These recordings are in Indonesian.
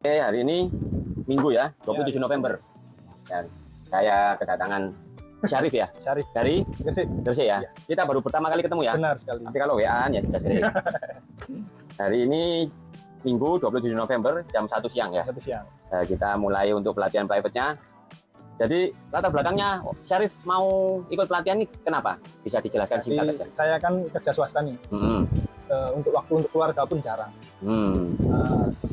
Oke, hari ini Minggu ya, 27 November. Dan saya kedatangan Syarif ya, Syarif dari Gresik ya. Iya. Kita baru pertama kali ketemu ya. Benar sekali. Tapi kalau WA-an ya sudah sering. Hari ini Minggu 27 November jam 1 siang ya. 1 siang. Kita mulai untuk pelatihan private-nya. Jadi latar belakangnya Syarif mau ikut pelatihan ini kenapa? Bisa dijelaskan singkat saja. Saya kan kerja swasta nih. Untuk waktu untuk keluarga pun jarang.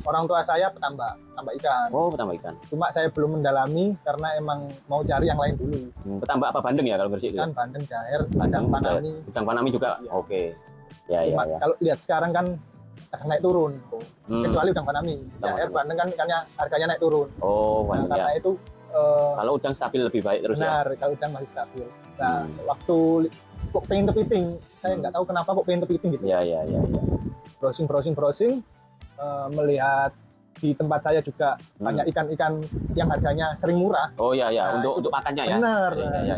Orang tua saya petambak ikan. Oh, petambak ikan. Cuma saya belum mendalami karena emang mau cari yang lain dulu. Petambak apa Bandeng ya kalau Gresik itu? Kan Bandeng, Jaher, Bandeng, Panami. Udang Panami juga. Iya. Oke. Ya, Cuma ya. kalau lihat sekarang kan kadang naik turun. Kecuali udang Panami. Jaher, Panami. Bandeng kan harganya naik turun. Oh, Nah, karena ya. itu Kalau udang stabil lebih baik terus benar, ya. kalau udang masih stabil. Nah, waktu kok pengen kepiting, saya nggak tahu kenapa kok pengen kepiting gitu. Ya. Browsing, melihat di tempat saya juga banyak ikan-ikan yang harganya sering murah. Oh ya, Nah, untuk pakannya ya. Benar. Ya.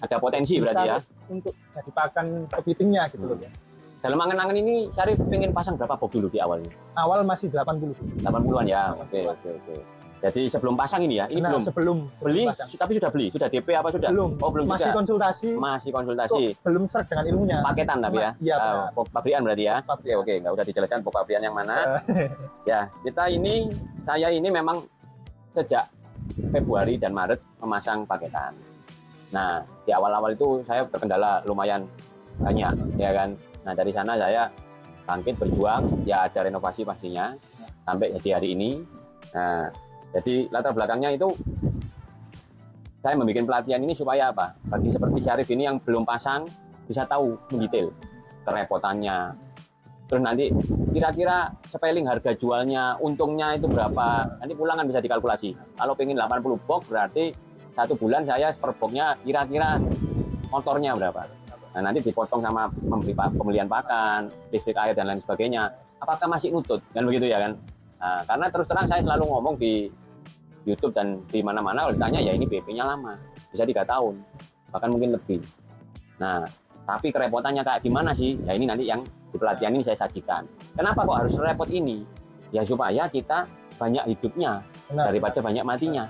Ada potensi Bisa berarti ya. untuk jadi pakan kepitingnya gitu loh ya. Dalam angan-angan ini Syarif pengen pasang berapa bob dulu di awalnya? Awal masih 80. 80-an ya. 80-an. Oke. Jadi sebelum pasang ini ya, ini Nah, belum sebelum beli, pasang. tapi sudah beli, sudah DP apa sudah? Belum. Oh, belum Masih juga. konsultasi. Masih konsultasi. Kok belum serg dengan ilmunya. Paketan tapi ya. Iya, benar. Bob pabrikan berarti ya. Bob pabrikan. Oke, nggak usah dijelaskan bob pabrikan yang mana. Ya, saya ini memang sejak Februari dan Maret memasang paketan. Nah, di awal-awal itu saya terkendala lumayan banyak, ya kan. Nah, dari sana saya bangkit berjuang, ya ada renovasi pastinya sampai jadi hari ini. Nah, jadi latar belakangnya itu saya membuat pelatihan ini supaya apa? Bagi seperti Syarif ini yang belum pasang bisa tahu mendetail kerepotannya. Terus nanti kira-kira spelling harga jualnya, untungnya itu berapa? Nanti pulang kan bisa dikalkulasi. Kalau pengen 80 box berarti 1 bulan saya per boxnya kira-kira motornya berapa? Nah, nanti dipotong sama pembelian pakan, listrik air dan lain sebagainya. Apakah masih nutut? Kan begitu ya kan? Nah, karena terus terang saya selalu ngomong di YouTube dan di mana-mana kalau ditanya ya ini BP-nya lama, bisa 3 tahun, bahkan mungkin lebih. Nah, tapi kerepotannya kayak gimana sih? Ya ini nanti yang di pelatihan ini saya sajikan. Kenapa kok harus repot ini? Ya supaya kita banyak hidupnya daripada banyak matinya.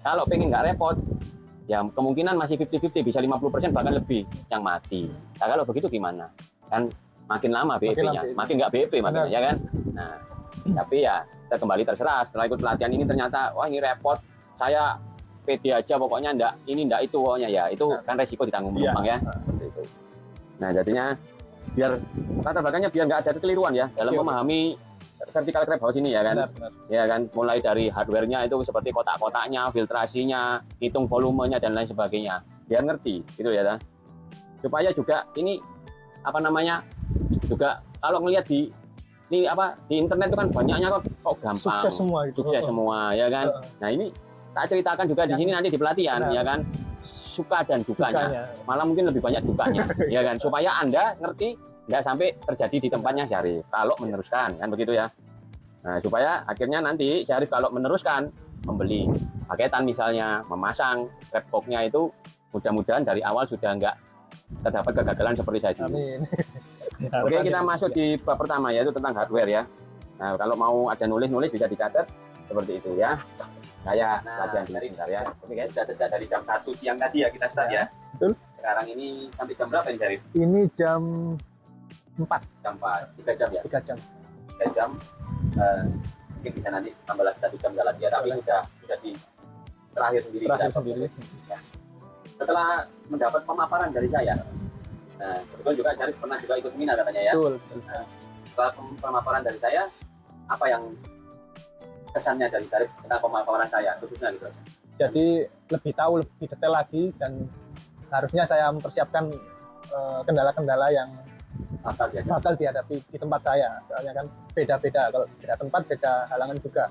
Kalau pengen nggak repot, ya kemungkinan masih 50-50, bisa 50% bahkan lebih yang mati. Nah, kalau begitu gimana? Kan makin lama BP-nya, makin nggak BP makanya, ya kan? Nah, tapi ya kita kembali terserah. Setelah ikut pelatihan ini ternyata, wah ini repot. Saya pede aja pokoknya ndak itu pokoknya ya. Itu kan resiko ditanggung penumpang ya. Itu. Nah, jadinya biar latar belakangnya biar nggak ada kekeliruan ya dalam memahami vertical crab house ini ya kan. Benar. Ya kan, mulai dari hardware-nya itu seperti kotak-kotaknya, filtrasinya, hitung volumenya dan lain sebagainya. Biar ngerti gitu ya. Supaya juga ini apa namanya? Juga kalau ngelihat di internet itu kan banyaknya kok gampang. Sukses semua gitu. Sukses semua ya kan. Nah, ini tak ceritakan juga di sini nanti di pelatihan ya kan. Suka dan dukanya. Malah mungkin lebih banyak dukanya ya kan. Supaya Anda ngerti nggak sampai terjadi di tempatnya Syarif kalau meneruskan kan begitu ya. Nah, supaya akhirnya nanti Syarif kalau meneruskan membeli paketan misalnya, memasang crab box-nya itu mudah-mudahan dari awal sudah nggak terdapat kegagalan seperti saya dulu. Amin. Oke, kita masuk di bab pertama yaitu tentang hardware ya. Nah, kalau mau ada nulis bisa dicatat seperti itu ya. Saya pelatihan dari bentar ya. Oke guys, sudah sejak dari jam 1 siang tadi ya kita start ya. Betul. Sekarang ini sampai jam berapa ini Syarif? Ini jam 4. Jam 4, 3 jam ya? 3 jam. 3 jam. Mungkin bisa nanti tambah lagi 1 jam lagi ya, tapi sudah di terakhir sendiri. Ya. Setelah mendapat pemaparan dari saya, nah, kebetulan juga Syarif pernah juga ikut seminar katanya ya. Betul. Nah, setelah pemaparan dari saya, apa yang kesannya dari Syarif tentang pemaparan saya khususnya gitu? Jadi lebih tahu lebih detail lagi dan harusnya saya mempersiapkan kendala-kendala yang bakal dihadapi di tempat saya. Soalnya kan beda-beda, kalau beda tempat beda halangan juga.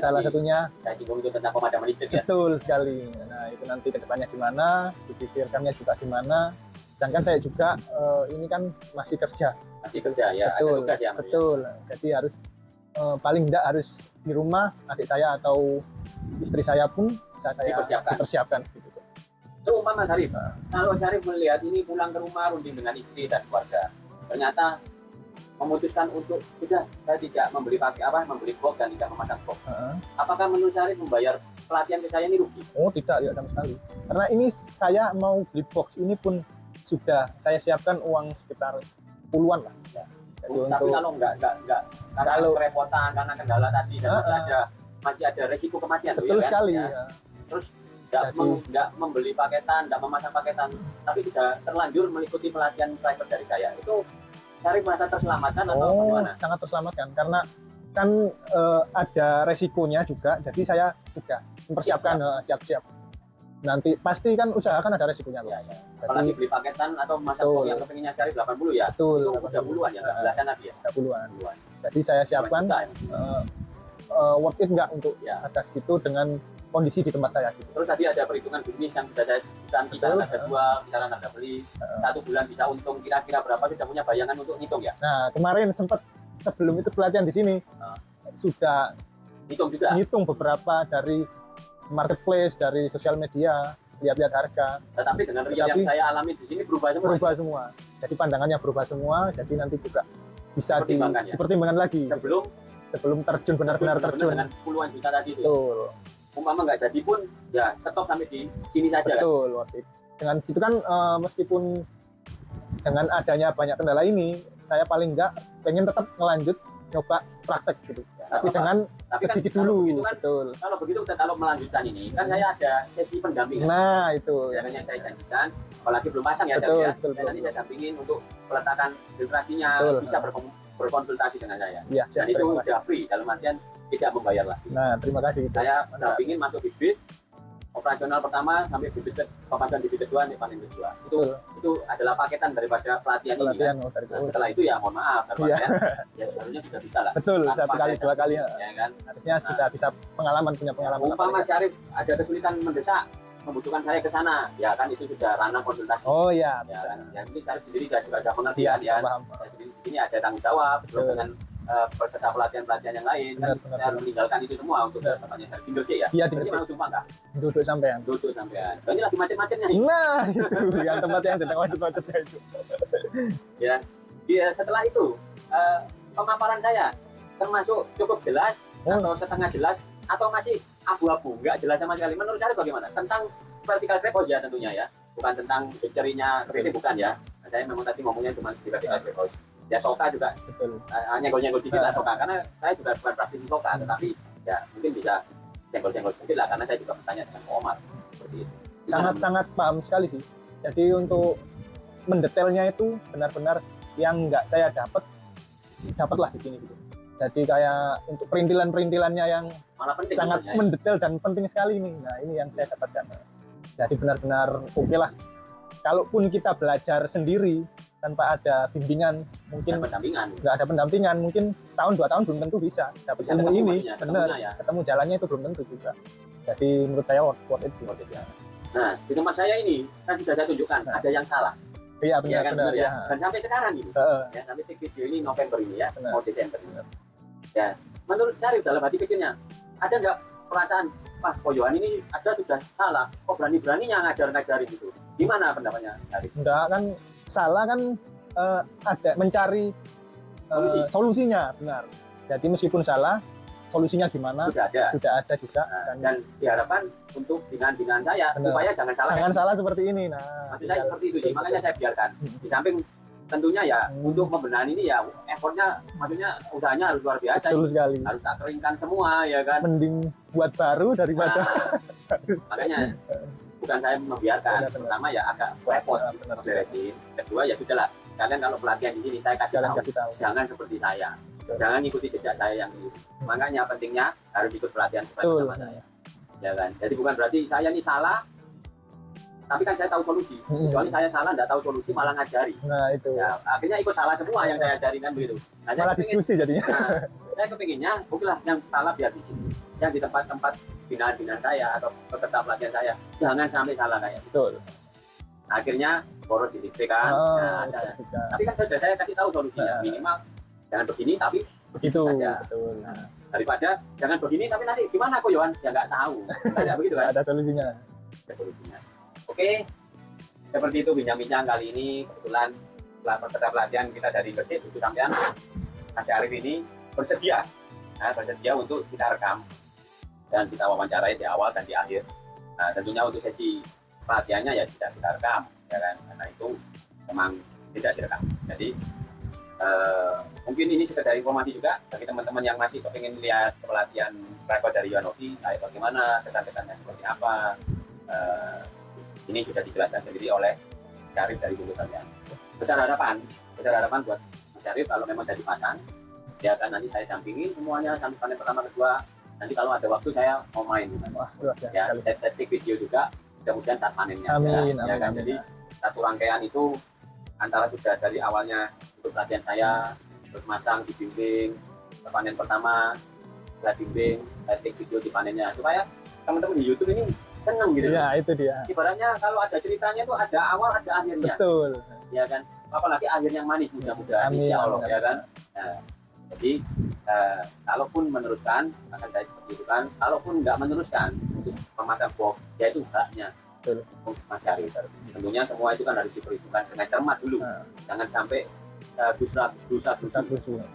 Salah satunya saya singgung itu tentang pemadaman listrik ya. Betul sekali. Nah, itu nanti kedepannya gimana, dipikirkannya juga gimana. Sedangkan saya juga ini kan masih kerja Ya. Betul, ada tugas ya. betul. Jadi harus paling tidak harus di rumah adik saya atau istri saya pun bisa saya dipersiapkan gitu. Seumpama Syarif, kalau Syarif melihat ini pulang ke rumah runding dengan istri dan keluarga, ternyata memutuskan untuk sudah saya tidak membeli box dan tidak memasang box. Apakah menurut Syarif membayar pelatihan ke saya ini rugi? Oh tidak, ya sama sekali. Karena ini saya mau beli box ini pun sudah saya siapkan uang sekitar puluhan lah. Ya. Jadi Tapi kalau enggak karena kerepotan, karena kendala tadi dan masih ada resiko kematian. Betul ya, sekali. kan? Ya. Terus nggak membeli paketan, nggak memasang paketan, tapi sudah terlanjur mengikuti pelatihan private dari saya. Itu Syarif merasa terselamatkan atau bagaimana? Sangat terselamatkan karena kan ada resikonya juga. Jadi saya sudah mempersiapkan siap-siap. Nanti pasti kan usahakan ada resikonya. Ya. Apalagi beli paketan atau memasang box yang kepinginnya Syarif 80 ya. Betul. Itu udah puluhan ya, nggak belasan lagi ya. Udah puluhan. Jadi saya siapkan worth it nggak untuk harga segitu dengan kondisi di tempat saya gitu. Terus tadi ada perhitungan bisnis yang sudah saya sebutkan, kisaran harga jual, kisaran harga beli, 1 bulan bisa untung kira-kira berapa, sudah punya bayangan untuk ngitung ya? Nah kemarin sempat sebelum itu pelatihan di sini sudah hitung beberapa dari marketplace, dari sosial media, lihat-lihat harga. Tetapi dengan real yang saya alami di sini berubah semua. Jadi pandangannya berubah semua, jadi nanti juga bisa dipertimbangkan lagi. Sebelum terjun benar-benar terjun dengan puluhan juta tadi itu. Betul. Umpama nggak jadi pun ya stop sampai di sini saja. Betul. Kan? Dengan itu kan meskipun dengan adanya banyak kendala ini, saya paling nggak pengen tetap ngelanjut nyoba praktek gitu. Tapi dengan sedikit kan, dulu. Kan, betul. Kalau melanjutkan ini kan saya ada sesi pendampingan. Nah itu. Yang saya janjikan, apalagi belum pasang ya. Betul. Nanti saya dampingin untuk peletakan filtrasinya, bisa berkonsultasi dengan saya. Ya, dan itu sudah free, dalam artian tidak membayar lagi. Nah, terima kasih. Saya dampingin masuk bibit, operasional pertama sampai bibit pemadaman bibit kedua, panen kedua. Itu adalah paketan daripada pelatihan ini. Kan? Nah, setelah itu ya mohon maaf, ya seharusnya sudah bisa lah. Betul, 1 kali 2 kali ya kan. Harusnya sudah bisa punya pengalaman. Umpama Syarif ada kesulitan mendesak, membutuhkan saya ke sana, ya kan itu sudah ranah konsultasi. Oh iya. Ya kan. Yang ini Syarif sendiri juga ada pengertian ya. Di sini ada tanggung jawab dengan peserta pelatihan yang lain. Kan saya meninggalkan itu semua untuk tempatnya Syarif di Gresik ya. Iya di Gresik. Mau cuma enggak? Duduk sampean. Ini lagi macet-macetnya nih. Nah, itu yang tempat yang sedang macet-macetnya itu. Ya. Setelah itu pemaparan saya termasuk cukup jelas atau setengah jelas atau masih abu-abu, nggak jelas sama sekali. Menurut saya bagaimana? Tentang vertical wrap ya tentunya ya, bukan tentang picture-nya bukan ya. Nah, saya memang tadi ngomongnya cuma di vertical wrap. Ya soka juga, nyenggol-nyenggol dikit lah soka, karena saya juga bukan praktisi soka, tetapi ya mungkin bisa senggol-senggol sedikit lah, karena saya juga bertanya dengan Pak Omar seperti itu. Sangat paham sekali sih. Jadi untuk mendetailnya itu benar-benar yang nggak saya dapatlah di sini gitu. Jadi kayak untuk perintilan-perintilannya yang sangat mendetail dan penting sekali nih. Nah ini yang saya dapatkan. Jadi benar-benar oke lah. Kalaupun kita belajar sendiri tanpa ada bimbingan, mungkin nggak ada pendampingan, mungkin setahun 2 tahun belum tentu bisa dapat ilmu ini. Benar, ketemu jalannya itu belum tentu juga. Jadi menurut saya worth it sih. Nah di tempat saya ini kan sudah saya tunjukkan ada yang salah. Iya benar ya. Dan sampai sekarang ini, ya sampai video ini November ini ya, mau Desember ini. Ya, menurut Syarif dalam hati kecilnya, ada nggak perasaan, Pak Koyohan ini ada sudah salah, kok berani-beraninya ngajar-ngajarin gitu? Gimana pendapatnya Syarif? Enggak kan, salah kan ada mencari solusinya, benar. Jadi meskipun salah, solusinya gimana? Sudah ada juga. Dan diharapkan untuk binaan-binaan saya, supaya jangan salah seperti ini. Nah, maksud saya seperti itu sih, makanya saya biarkan. Di samping tentunya ya untuk membenahi ini ya effortnya, maksudnya usahanya harus luar biasa. Betul sekali. Harus tak keringkan semua ya kan. Mending buat baru daripada makanya bukan saya membiarkan. Pertama ya agak repot beresin. Kedua ya sudahlah, kalian kalau pelatihan di sini saya kasih tahu. Jangan seperti saya. Jangan ikuti jejak saya yang ini. Makanya pentingnya harus ikut pelatihan sama saya. Ya kan. Jadi bukan berarti saya ini salah, tapi kan saya tahu solusi. Kecuali saya salah, nggak tahu solusi, malah ngajari. Nah itu. Ya, akhirnya ikut salah semua yang saya ajarin kan begitu. Nah, malah diskusi jadinya. Saya kepinginnya, bukanlah yang salah biar di sini. Yang di tempat-tempat binaan-binaan saya atau peserta pelatihan saya, jangan sampai salah kayak betul. Akhirnya boros di listrik kan. Tapi kan sudah saya kasih tahu solusinya. Minimal jangan begini, tapi begitu saja. Betul. Daripada jangan begini, tapi nanti gimana kok Yohan? Ya nggak tahu. Tidak begitu kan? Ada solusinya. Oke, seperti itu bincang-bincang kali ini. Kebetulan peserta pelatihan kita dari Gresik, itu sampean Mas Arif ini bersedia, bersedia untuk kita rekam dan kita wawancarai di awal dan di akhir. Nah, tentunya untuk sesi pelatihannya ya tidak kita rekam, ya kan? Karena itu memang tidak direkam. Jadi mungkin ini sekedar informasi juga bagi teman-teman yang masih ingin lihat pelatihan private dari Yohanovi, kayak bagaimana, kesan-kesannya seperti apa. Ini sudah dijelaskan sendiri oleh Syarif dari Gunung Sampean. Besar harapan buat Mas Syarif kalau memang jadi pasang, ya kan nanti saya dampingi semuanya sampai panen pertama kedua. Nanti kalau ada waktu saya mau main, Wah, luar biasa ya, sekali. testing video juga, mudah-mudahan saat panennya. Amin, ya kan? amin. Jadi satu rangkaian itu antara sudah dari awalnya untuk pelatihan saya, terus masang, dibimbing, panen pertama, setelah bimbing, testing video di panennya, supaya teman-teman di YouTube ini seneng gitu. Iya, itu dia. Ibaratnya kalau ada ceritanya itu ada awal, ada akhirnya. Betul. Ya kan, apalagi akhir yang manis, mudah-mudahan insya Allah, ya kan. Nah, jadi kalaupun meneruskan akan saya seperti itu kan, kalaupun nggak meneruskan untuk memasang box, ya itu haknya Mas Syarif. Tentunya semua itu kan harus diperhitungkan dengan cermat dulu, jangan sampai dosa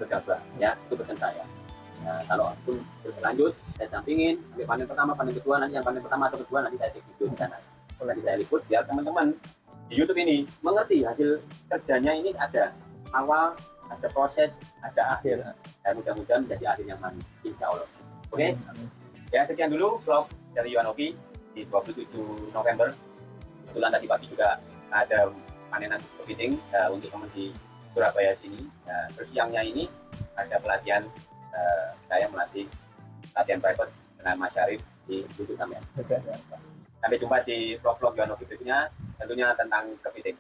gegabah, ya itu pesan saya. Nah, kalau pun berlanjut, saya dampingin sampai panen pertama, panen kedua, nanti yang panen pertama atau kedua nanti saya cek video di sana. Nanti saya liput biar teman-teman di YouTube ini mengerti hasil kerjanya ini ada awal, ada proses, ada akhir. Dan mudah-mudahan menjadi akhir yang manis, insya Allah. Oke? Ya, sekian dulu vlog dari Yohanovi di 27 November. Kebetulan tadi pagi juga ada panenan kepiting untuk teman di Surabaya sini. Nah, terus siangnya ini ada pelatihan, saya melatih latihan private dengan Mas Syarif di YouTube Sampean. Sampai jumpa di vlog-vlog Yohanovi berikutnya, tentunya tentang kepiting.